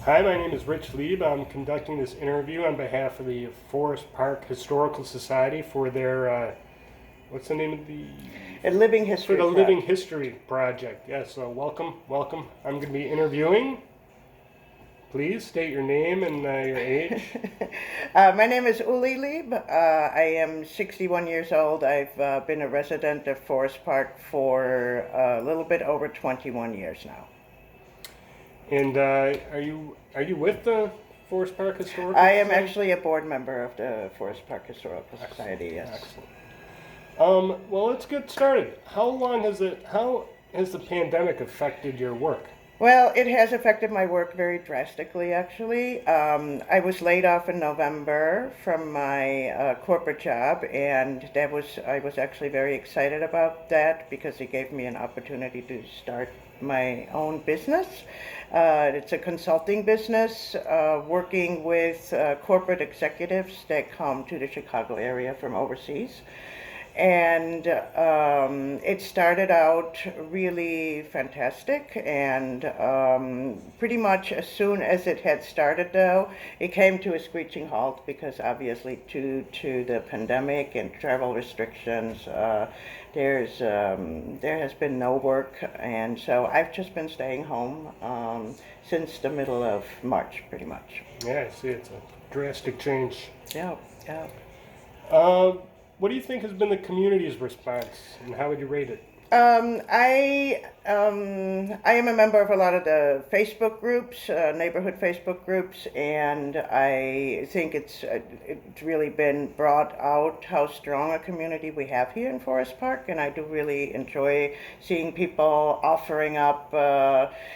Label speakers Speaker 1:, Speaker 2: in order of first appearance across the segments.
Speaker 1: Hi, my name is Rich Leib. I'm conducting this interview on behalf of the Forest Park Historical Society for their, what's the name of the?
Speaker 2: A living history.
Speaker 1: For the Living History Project. Yes, so welcome. I'm going to be interviewing. Please state your name and your age.
Speaker 2: My name is Uli Leib. I am 61 years old. I've been a resident of Forest Park for a little bit over 21 years now.
Speaker 1: And are you with the Forest Park Historical
Speaker 2: I am
Speaker 1: Society?
Speaker 2: actually a board member of the Forest Park Historical Society. Yes.
Speaker 1: Excellent. Well, let's get started. How has the pandemic affected your work?
Speaker 2: Well, it has affected my work very drastically, actually. I was laid off in November from my corporate job, and I was actually very excited about that because it gave me an opportunity to start my own business. It's a consulting business working with corporate executives that come to the Chicago area from overseas. And it started out really fantastic, and pretty much as soon as it had started, though, it came to a screeching halt because obviously due to the pandemic and travel restrictions, there has been no work, and so I've just been staying home since the middle of March, pretty much.
Speaker 1: Yeah, I see. It's a drastic change.
Speaker 2: Yeah, yeah.
Speaker 1: What do you think has been the community's response, and how would you rate it?
Speaker 2: I am a member of a lot of the Facebook groups, neighborhood Facebook groups, and I think it's really been brought out how strong a community we have here in Forest Park, and I do really enjoy seeing people offering up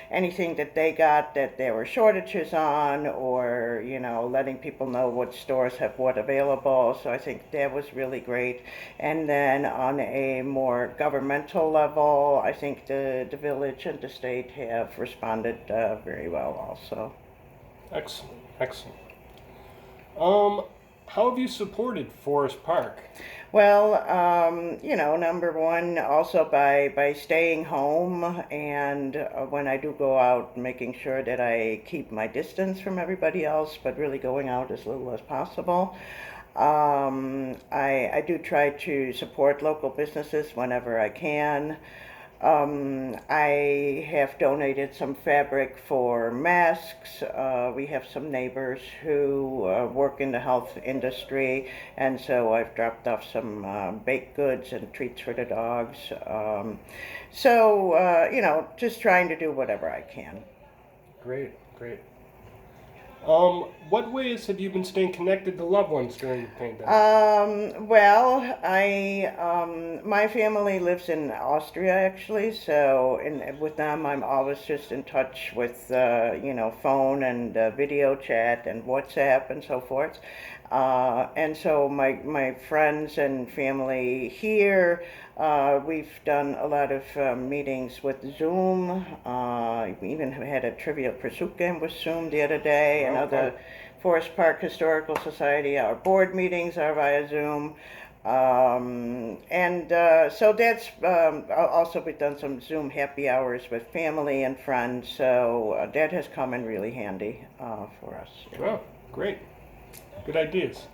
Speaker 2: anything that they got that there were shortages on, or letting people know what stores have what available. So I think that was really great. And then on a more governmental level, I think the village and the state have responded very well also.
Speaker 1: Excellent. How have you supported Forest Park?
Speaker 2: Well, number one, also by staying home, and when I do go out, making sure that I keep my distance from everybody else, but really going out as little as possible. I do try to support local businesses whenever I can. I have donated some fabric for masks. We have some neighbors who work in the health industry, and so I've dropped off some baked goods and treats for the dogs. Just trying to do whatever I can.
Speaker 1: Great. What ways have you been staying connected to loved ones during the pandemic?
Speaker 2: My family lives in Austria, actually, so with them I'm always just in touch with, phone and video chat and WhatsApp and so forth. And so my friends and family here, we've done a lot of meetings with Zoom. We even had a Trivial Pursuit game with Zoom the other day. And other Forest Park Historical Society, our board meetings are via Zoom. So that's also, we've done some Zoom happy hours with family and friends. So that has come in really handy for us.
Speaker 1: Oh, great. Good ideas.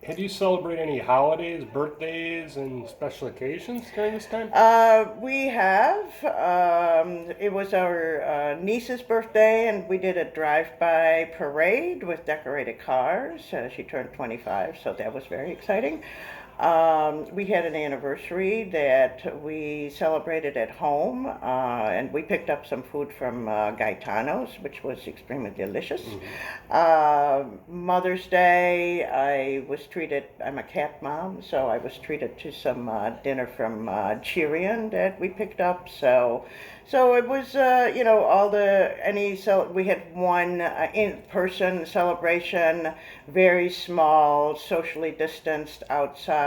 Speaker 1: Have you celebrated any holidays, birthdays, and special occasions during this time?
Speaker 2: We have. It was our niece's birthday, and we did a drive-by parade with decorated cars. She turned 25, so that was very exciting. We had an anniversary that we celebrated at home, and we picked up some food from Gaetano's, which was extremely delicious. Mother's Day, I'm a cat mom, so I was treated to some dinner from Cheerian that we picked up. So it was, we had one in-person celebration, very small, socially distanced outside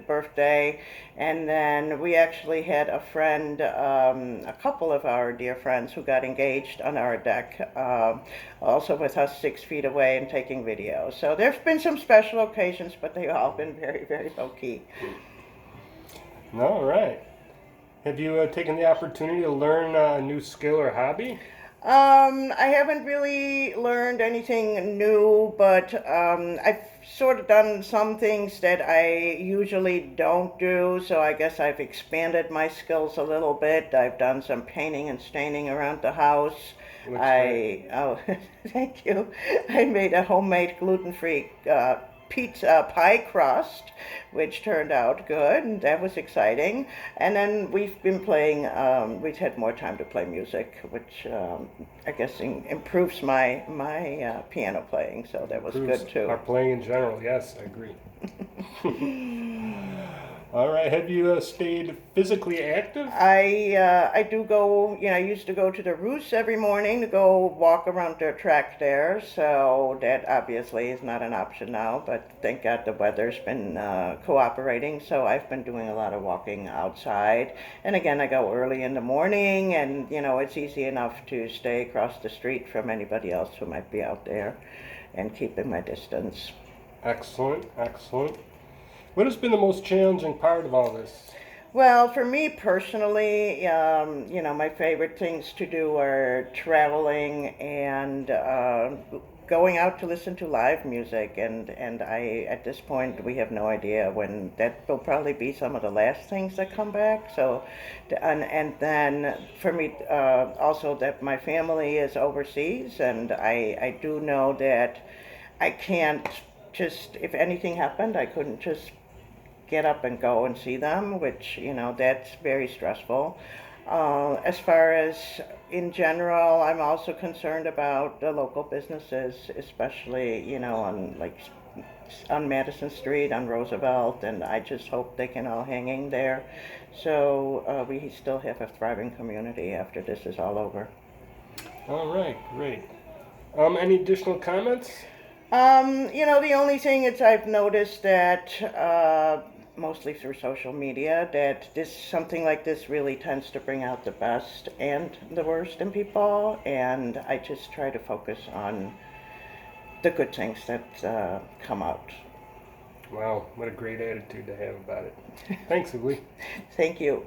Speaker 2: birthday. And then we actually had a friend, a couple of our dear friends who got engaged on our deck, also with us 6 feet away and taking videos. So there's been some special occasions, but they've all been very, very low-key.
Speaker 1: All right. Have you taken the opportunity to learn a new skill or hobby?
Speaker 2: I haven't really learned anything new, but I've sort of done some things that I usually don't do, so I guess I've expanded my skills a little bit. I've done some painting and staining around the house.
Speaker 1: Looks great.
Speaker 2: Oh, thank you. I made a homemade gluten-free pizza pie crust, which turned out good, and that was exciting. And then we've been playing, we've had more time to play music, which I guess improves my piano playing, so that was
Speaker 1: Improves
Speaker 2: good too.
Speaker 1: our playing in general. Yes, I agree. All right. Have you stayed physically active?
Speaker 2: I do go, you know, I used to go to the Roost every morning to go walk around the track there, so that obviously is not an option now, but thank God the weather's been cooperating, so I've been doing a lot of walking outside. And again, I go early in the morning, and you know, it's easy enough to stay across the street from anybody else who might be out there and keeping my distance.
Speaker 1: Excellent. Excellent. What has been the most challenging part of all this?
Speaker 2: Well, for me personally, you know, my favorite things to do are traveling and going out to listen to live music. And I, at this point, we have no idea when that will probably be some of the last things that come back. So, and then for me, also that my family is overseas, and I do know that I can't just, if anything happened, I couldn't just get up and go and see them, which, you know, that's very stressful. As far as in general, I'm also concerned about the local businesses, especially, you know, on like on Madison Street, on Roosevelt, and I just hope they can all hang in there. So we still have a thriving community after this is all over.
Speaker 1: All right. Great. Any additional comments?
Speaker 2: You know, the only thing is I've noticed that mostly through social media that this something like this really tends to bring out the best and the worst in people, and I just try to focus on the good things that come out.
Speaker 1: Wow, what a great attitude to have about it. Thanks, Uli.
Speaker 2: Thank you.